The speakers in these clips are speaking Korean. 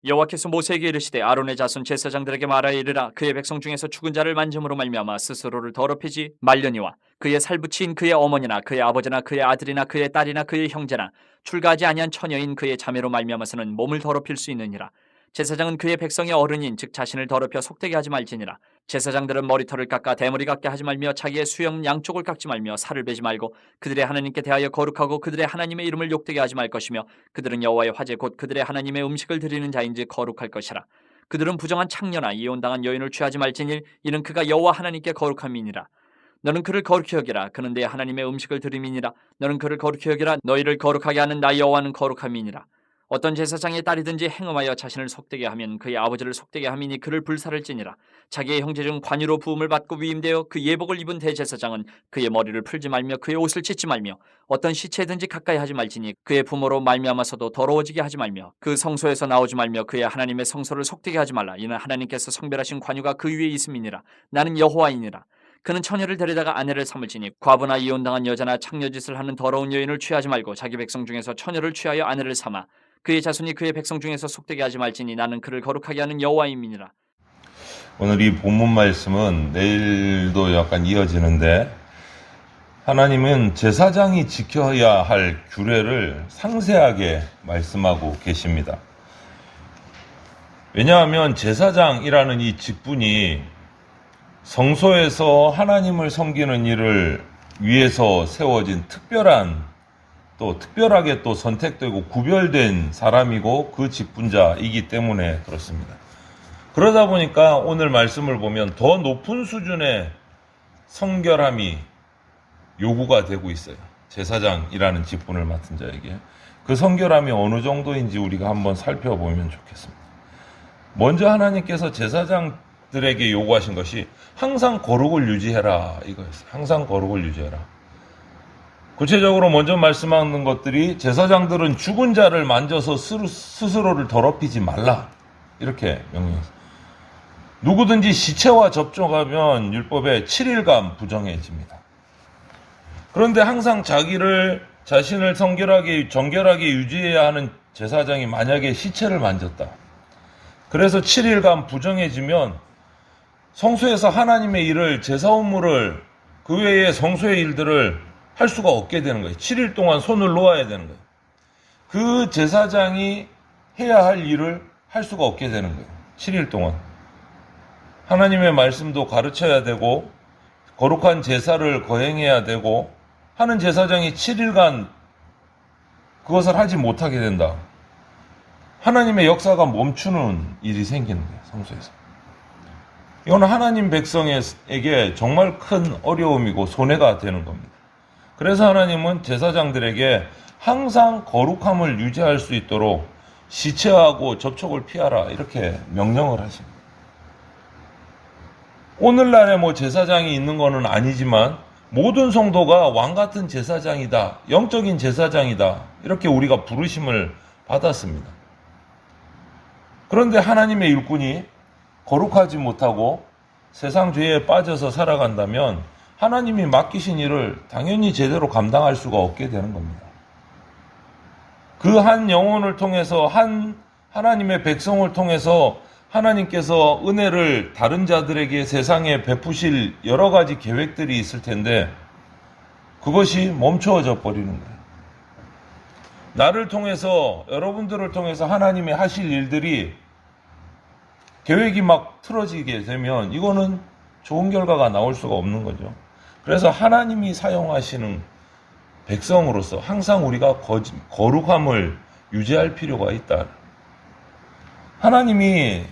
여호와께서 모세에게 이르시되 아론의 자손 제사장들에게 말하여 이르라. 그의 백성 중에서 죽은 자를 만짐으로 말미암아 스스로를 더럽히지 말려니와 그의 살붙인 그의 어머니나 그의 아버지나 그의 아들이나 그의 딸이나 그의 형제나 출가하지 아니한 처녀인 그의 자매로 말미암아서는 몸을 더럽힐 수 있느니라. 제사장은 그의 백성의 어른인 즉 자신을 더럽혀 속되게 하지 말지니라. 제사장들은 머리털을 깎아 대머리 같게 하지 말며 자기의 수염 양쪽을 깎지 말며 살을 베지 말고 그들의 하나님께 대하여 거룩하고 그들의 하나님의 이름을 욕되게 하지 말 것이며 그들은 여호와의 화제 곧 그들의 하나님의 음식을 드리는 자인지 거룩할 것이라. 그들은 부정한 창녀나 이혼당한 여인을 취하지 말지니 이는 그가 여호와 하나님께 거룩함이니라. 너는 그를 거룩히 여기라. 그는 내 하나님의 음식을 드림이니라. 너는 그를 거룩히 여기라. 너희를 거룩하게 하는 나 여호와는 거룩함이니라. 어떤 제사장의 딸이든지 행음하여 자신을 속되게 하면 그의 아버지를 속되게 함이니 그를 불살을지니라. 자기의 형제 중 관유로 부음을 받고 위임되어 그 예복을 입은 대제사장은 그의 머리를 풀지 말며 그의 옷을 찢지 말며 어떤 시체든지 가까이 하지 말지니 그의 부모로 말미암아서도 더러워지게 하지 말며 그 성소에서 나오지 말며 그의 하나님의 성소를 속되게 하지 말라. 이는 하나님께서 성별하신 관유가 그 위에 있음이니라. 나는 여호와이니라. 그는 처녀를 데려다가 아내를 삼을지니 과부나 이혼당한 여자나 창녀짓을 하는 더러운 여인을 취하지 말고 자기 백성 중에서 처녀를 취하여 아내를 삼아 그의 자손이 그의 백성 중에서 속되게 하지 말지니 나는 그를 거룩하게 하는 여호와임이니라. 오늘 이 본문 말씀은 내일도 약간 이어지는데, 하나님은 제사장이 지켜야 할 규례를 상세하게 말씀하고 계십니다. 왜냐하면 제사장이라는 이 직분이 성소에서 하나님을 섬기는 일을 위해서 세워진 특별하게 또 선택되고 구별된 사람이고 그 직분자이기 때문에 그렇습니다. 그러다 보니까 오늘 말씀을 보면 더 높은 수준의 성결함이 요구가 되고 있어요. 제사장이라는 직분을 맡은 자에게. 그 성결함이 어느 정도인지 우리가 한번 살펴보면 좋겠습니다. 먼저 하나님께서 제사장들에게 요구하신 것이 항상 거룩을 유지해라, 이거였어요. 항상 거룩을 유지해라. 구체적으로 먼저 말씀하는 것들이 제사장들은 죽은 자를 만져서 스스로를 더럽히지 말라, 이렇게 명령했어요. 누구든지 시체와 접촉하면 율법에 7일간 부정해집니다. 그런데 항상 자신을 정결하게 유지해야 하는 제사장이 만약에 시체를 만졌다, 그래서 7일간 부정해지면 성소에서 하나님의 일을, 제사업무를, 그 외에 성소의 일들을 할 수가 없게 되는 거예요. 7일 동안 손을 놓아야 되는 거예요. 그 제사장이 해야 할 일을 할 수가 없게 되는 거예요. 7일 동안. 하나님의 말씀도 가르쳐야 되고 거룩한 제사를 거행해야 되고 하는 제사장이 7일간 그것을 하지 못하게 된다. 하나님의 역사가 멈추는 일이 생기는 거예요. 성소에서. 이건 하나님 백성에게 정말 큰 어려움이고 손해가 되는 겁니다. 그래서 하나님은 제사장들에게 항상 거룩함을 유지할 수 있도록 시체하고 접촉을 피하라, 이렇게 명령을 하십니다. 오늘날에 제사장이 있는 것은 아니지만 모든 성도가 왕같은 제사장이다, 영적인 제사장이다, 이렇게 우리가 부르심을 받았습니다. 그런데 하나님의 일꾼이 거룩하지 못하고 세상 죄에 빠져서 살아간다면 하나님이 맡기신 일을 당연히 제대로 감당할 수가 없게 되는 겁니다. 그 한 영혼을 통해서, 하나님의 백성을 통해서 하나님께서 은혜를 다른 자들에게 세상에 베푸실 여러 가지 계획들이 있을 텐데 그것이 멈추어져 버리는 거예요. 나를 통해서, 여러분들을 통해서 하나님이 하실 일들이 계획이 막 틀어지게 되면 이거는 좋은 결과가 나올 수가 없는 거죠. 그래서 하나님이 사용하시는 백성으로서 항상 우리가 거룩함을 유지할 필요가 있다. 하나님이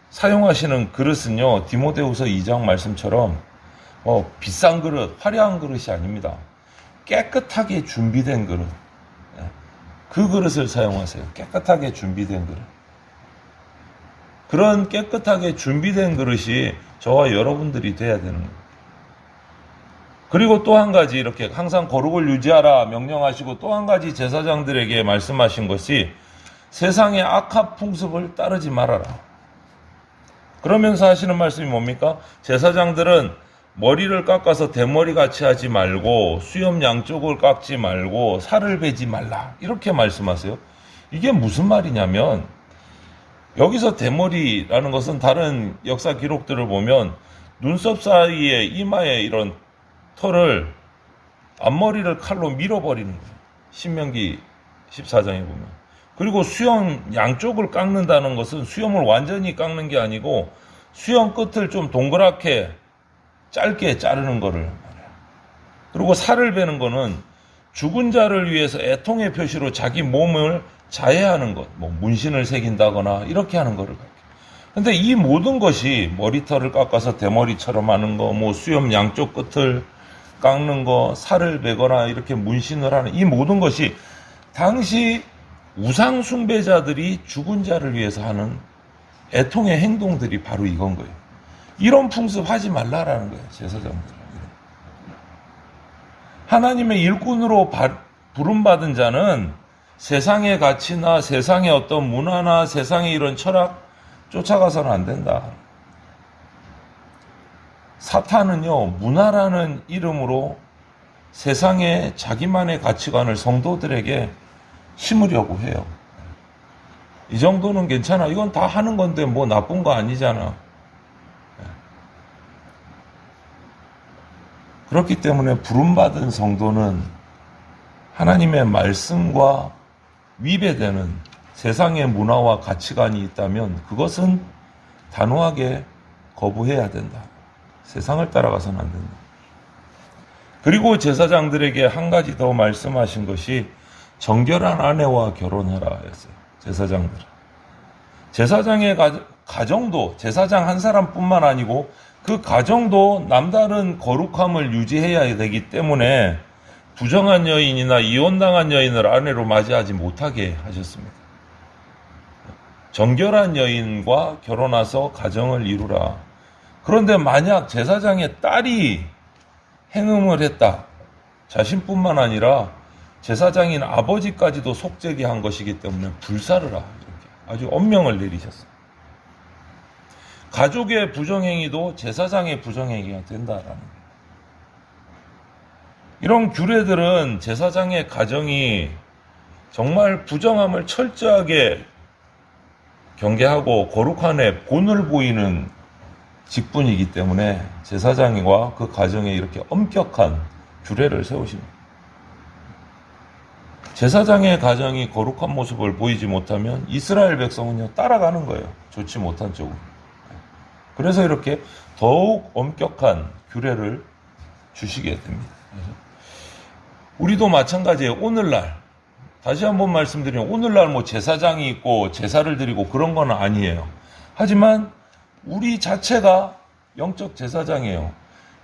사용하시는 그릇은요, 디모데후서 2장 말씀처럼 비싼 그릇, 화려한 그릇이 아닙니다. 깨끗하게 준비된 그릇. 그 그릇을 사용하세요. 깨끗하게 준비된 그릇. 그런 깨끗하게 준비된 그릇이 저와 여러분들이 돼야 되는 거예요. 그리고 또 한 가지, 이렇게 항상 거룩을 유지하라 명령하시고 또 한 가지 제사장들에게 말씀하신 것이 세상의 악한 풍습을 따르지 말아라. 그러면서 하시는 말씀이 뭡니까? 제사장들은 머리를 깎아서 대머리같이 하지 말고 수염 양쪽을 깎지 말고 살을 베지 말라, 이렇게 말씀하세요. 이게 무슨 말이냐면 여기서 대머리라는 것은 다른 역사 기록들을 보면 눈썹 사이에 이마에 이런 털을 앞머리를 칼로 밀어버리는 거예요. 신명기 14장에 보면. 그리고 수염 양쪽을 깎는다는 것은 수염을 완전히 깎는 게 아니고 수염 끝을 좀 동그랗게 짧게 자르는 거를 말해요. 그리고 살을 베는 거는 죽은 자를 위해서 애통의 표시로 자기 몸을 자해하는 것, 뭐 문신을 새긴다거나 이렇게 하는 거를 가르쳐요. 근데 이 모든 것이 머리털을 깎아서 대머리처럼 하는 거, 뭐 수염 양쪽 끝을 깎는 거, 살을 베거나 이렇게 문신을 하는 이 모든 것이 당시 우상 숭배자들이 죽은 자를 위해서 하는 애통의 행동들이 바로 이건 거예요. 이런 풍습 하지 말라라는 거예요, 제사장들. 하나님의 일꾼으로 부름받은 자는 세상의 가치나 세상의 어떤 문화나 세상의 이런 철학 쫓아가서는 안 된다. 사탄은요, 문화라는 이름으로 세상의 자기만의 가치관을 성도들에게 심으려고 해요. 이 정도는 괜찮아. 이건 다 하는 건데 뭐 나쁜 거 아니잖아. 그렇기 때문에 부름받은 성도는 하나님의 말씀과 위배되는 세상의 문화와 가치관이 있다면 그것은 단호하게 거부해야 된다. 세상을 따라가서는 안 된다. 그리고 제사장들에게 한 가지 더 말씀하신 것이 정결한 아내와 결혼하라 했어요. 제사장들. 제사장의 가정도 제사장 한 사람뿐만 아니고 그 가정도 남다른 거룩함을 유지해야 되기 때문에 부정한 여인이나 이혼당한 여인을 아내로 맞이하지 못하게 하셨습니다. 정결한 여인과 결혼해서 가정을 이루라. 그런데 만약 제사장의 딸이 행음을 했다. 자신뿐만 아니라 제사장인 아버지까지도 속죄게 한 것이기 때문에 불사르라. 이렇게 아주 엄명을 내리셨어요. 가족의 부정행위도 제사장의 부정행위가 된다라는 거예요. 이런 규례들은 제사장의 가정이 정말 부정함을 철저하게 경계하고 거룩함의 본을 보이는 직분이기 때문에 제사장과 그 가정에 이렇게 엄격한 규례를 세우십니다. 제사장의 가정이 거룩한 모습을 보이지 못하면 이스라엘 백성은요 따라가는 거예요. 좋지 못한 쪽으로. 그래서 이렇게 더욱 엄격한 규례를 주시게 됩니다. 우리도 마찬가지예요. 오늘날 다시 한번 말씀드리면 오늘날 뭐 제사장이 있고 제사를 드리고 그런 건 아니에요. 하지만 우리 자체가 영적 제사장이에요.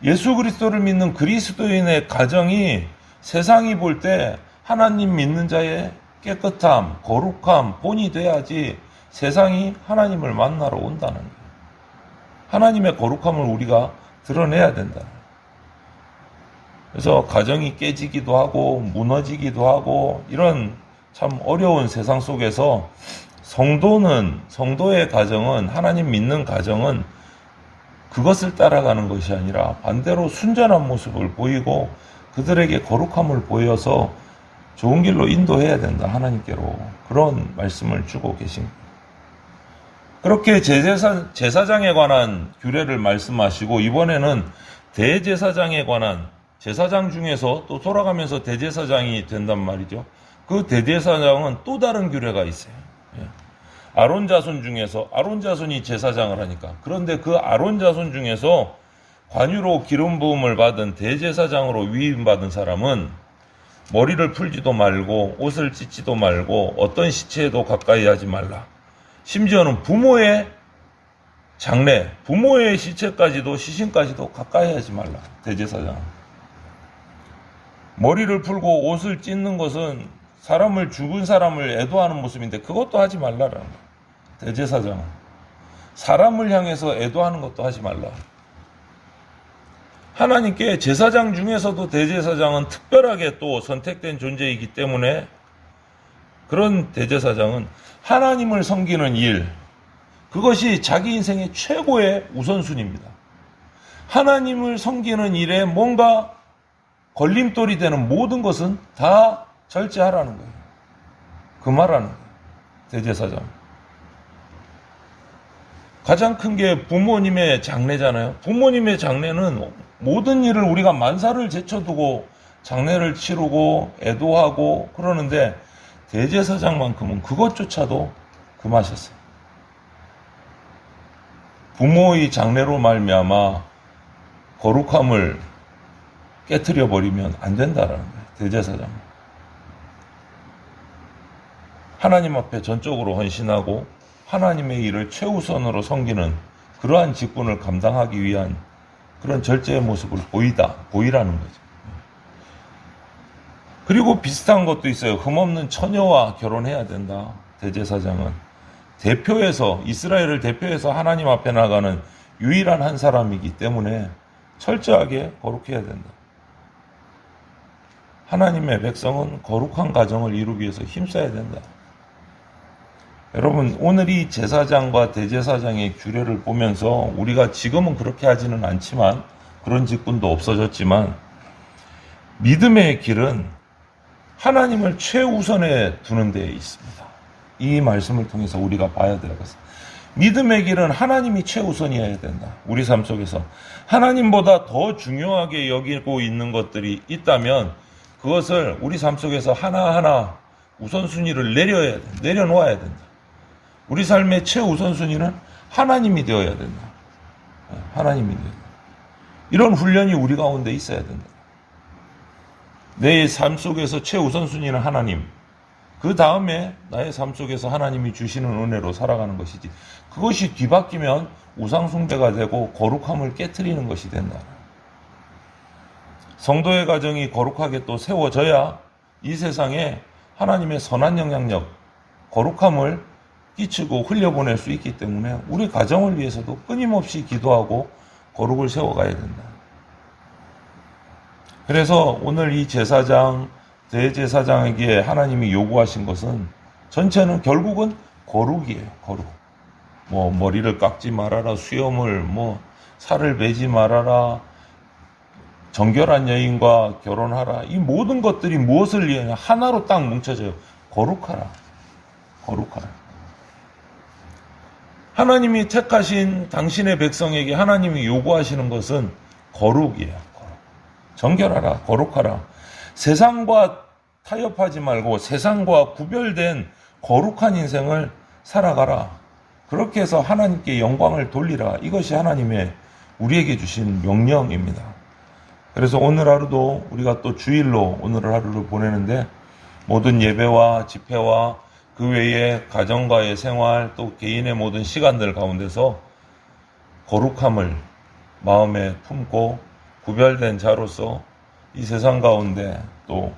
예수 그리스도를 믿는 그리스도인의 가정이 세상이 볼 때 하나님 믿는 자의 깨끗함, 거룩함, 본이 돼야지 세상이 하나님을 만나러 온다는 거예요. 하나님의 거룩함을 우리가 드러내야 된다. 그래서 가정이 깨지기도 하고 무너지기도 하고 이런 참 어려운 세상 속에서 성도의 가정은 하나님 믿는 가정은 그것을 따라가는 것이 아니라 반대로 순전한 모습을 보이고 그들에게 거룩함을 보여서 좋은 길로 인도해야 된다. 하나님께로 그런 말씀을 주고 계십니다. 그렇게 제사장에 관한 규례를 말씀하시고 이번에는 대제사장에 관한 제사장 중에서 또 돌아가면서 대제사장이 된단 말이죠. 그 대제사장은 또 다른 규례가 있어요. 아론 자손 중에서 아론 자손이 제사장을 하니까 그런데 그 아론 자손 중에서 관유로 기름 부음을 받은 대제사장으로 위임받은 사람은 머리를 풀지도 말고 옷을 찢지도 말고 어떤 시체에도 가까이 하지 말라. 심지어는 부모의 장례, 부모의 시체까지도 시신까지도 가까이 하지 말라. 대제사장. 머리를 풀고 옷을 찢는 것은 죽은 사람을 애도하는 모습인데 그것도 하지 말라라는 거예요. 대제사장은. 사람을 향해서 애도하는 것도 하지 말라. 하나님께 제사장 중에서도 대제사장은 특별하게 또 선택된 존재이기 때문에 그런 대제사장은 하나님을 섬기는 일, 그것이 자기 인생의 최고의 우선순위입니다. 하나님을 섬기는 일에 뭔가 걸림돌이 되는 모든 것은 다 절제하라는 거예요. 그 말하는 거예요. 대제사장. 가장 큰 게 부모님의 장례잖아요. 부모님의 장례는 모든 일을 우리가 만사를 제쳐두고 장례를 치르고 애도하고 그러는데 대제사장만큼은 그것조차도 금하셨어요. 부모의 장례로 말미암아 거룩함을 깨트려 버리면 안 된다라는 거예요. 대제사장. 하나님 앞에 전적으로 헌신하고 하나님의 일을 최우선으로 섬기는 그러한 직분을 감당하기 위한 그런 절제의 모습을 보이라는 거죠. 그리고 비슷한 것도 있어요. 흠없는 처녀와 결혼해야 된다. 대제사장은 이스라엘을 대표해서 하나님 앞에 나가는 유일한 한 사람이기 때문에 철저하게 거룩해야 된다. 하나님의 백성은 거룩한 가정을 이루기 위해서 힘써야 된다. 여러분, 오늘 이 제사장과 대제사장의 규례를 보면서 우리가 지금은 그렇게 하지는 않지만, 그런 직분도 없어졌지만, 믿음의 길은 하나님을 최우선에 두는 데에 있습니다. 이 말씀을 통해서 우리가 봐야 될 것은 믿음의 길은 하나님이 최우선이어야 된다. 우리 삶 속에서 하나님보다 더 중요하게 여기고 있는 것들이 있다면 그것을 우리 삶 속에서 하나하나 우선순위를 내려놓아야 된다. 우리 삶의 최우선순위는 하나님이 되어야 된다. 하나님이 되어야 된다. 이런 훈련이 우리 가운데 있어야 된다. 내 삶 속에서 최우선순위는 하나님. 그 다음에 나의 삶 속에서 하나님이 주시는 은혜로 살아가는 것이지. 그것이 뒤바뀌면 우상숭배가 되고 거룩함을 깨트리는 것이 된다. 성도의 가정이 거룩하게 또 세워져야 이 세상에 하나님의 선한 영향력, 거룩함을 끼치고 흘려보낼 수 있기 때문에 우리 가정을 위해서도 끊임없이 기도하고 거룩을 세워가야 된다. 그래서 오늘 이 제사장, 대제사장에게 하나님이 요구하신 것은 전체는 결국은 거룩이에요. 거룩. 머리를 깎지 말아라, 수염을 살을 베지 말아라, 정결한 여인과 결혼하라. 이 모든 것들이 무엇을 위하냐? 하나로 딱 뭉쳐져요. 거룩하라. 거룩하라. 하나님이 택하신 당신의 백성에게 하나님이 요구하시는 것은 거룩이에요. 거룩. 정결하라. 거룩하라. 세상과 타협하지 말고 세상과 구별된 거룩한 인생을 살아가라. 그렇게 해서 하나님께 영광을 돌리라. 이것이 하나님의 우리에게 주신 명령입니다. 그래서 오늘 하루도 우리가 또 주일로 오늘 하루를 보내는데 모든 예배와 집회와 그 외에 가정과의 생활 또 개인의 모든 시간들 가운데서 거룩함을 마음에 품고 구별된 자로서 이 세상 가운데 또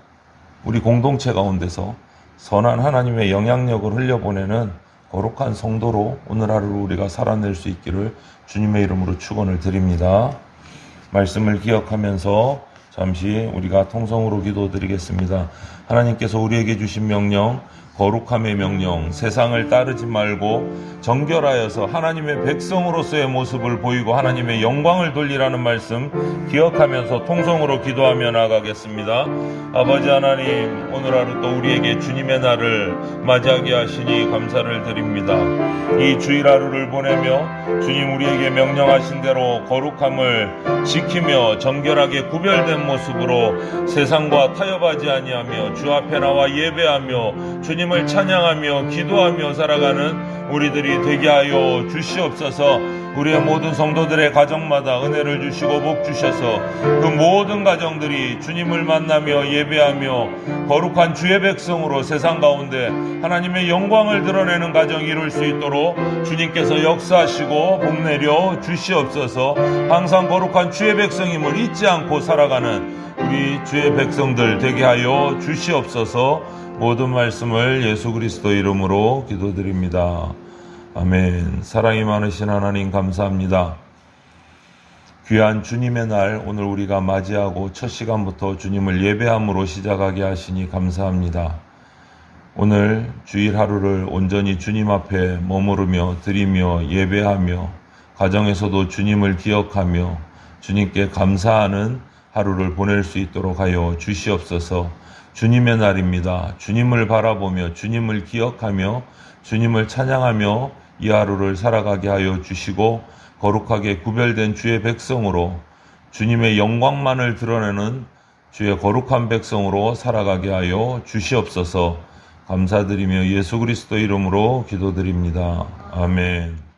우리 공동체 가운데서 선한 하나님의 영향력을 흘려보내는 거룩한 성도로 오늘 하루를 우리가 살아낼 수 있기를 주님의 이름으로 축원을 드립니다. 말씀을 기억하면서 잠시 우리가 통성으로 기도드리겠습니다. 하나님께서 우리에게 주신 명령, 거룩함의 명령, 세상을 따르지 말고 정결하여서 하나님의 백성으로서의 모습을 보이고 하나님의 영광을 돌리라는 말씀 기억하면서 통성으로 기도하며 나가겠습니다. 아버지 하나님, 오늘 하루 또 우리에게 주님의 날을 맞이하게 하시니 감사를 드립니다. 이 주일 하루를 보내며 주님 우리에게 명령하신 대로 거룩함을 지키며 정결하게 구별된 모습으로 세상과 타협하지 아니하며 주 앞에 나와 예배하며 주님을 찬양하며 기도하며 살아가는 우리들이 되게 하여 주시옵소서. 우리의 모든 성도들의 가정마다 은혜를 주시고 복 주셔서 그 모든 가정들이 주님을 만나며 예배하며 거룩한 주의 백성으로 세상 가운데 하나님의 영광을 드러내는 가정 이룰 수 있도록 주님께서 역사하시고 복내려 주시옵소서. 항상 거룩한 주의 백성임을 잊지 않고 살아가는 우리 주의 백성들 되게 하여 주시옵소서. 모든 말씀을 예수 그리스도 이름으로 기도드립니다. 아멘. 사랑이 많으신 하나님 감사합니다. 귀한 주님의 날 오늘 우리가 맞이하고 첫 시간부터 주님을 예배함으로 시작하게 하시니 감사합니다. 오늘 주일 하루를 온전히 주님 앞에 머무르며 드리며 예배하며 가정에서도 주님을 기억하며 주님께 감사하는 하루를 보낼 수 있도록 하여 주시옵소서. 주님의 날입니다. 주님을 바라보며 주님을 기억하며 주님을 찬양하며 이 하루를 살아가게 하여 주시고 거룩하게 구별된 주의 백성으로 주님의 영광만을 드러내는 주의 거룩한 백성으로 살아가게 하여 주시옵소서. 감사드리며 예수 그리스도 이름으로 기도드립니다. 아멘.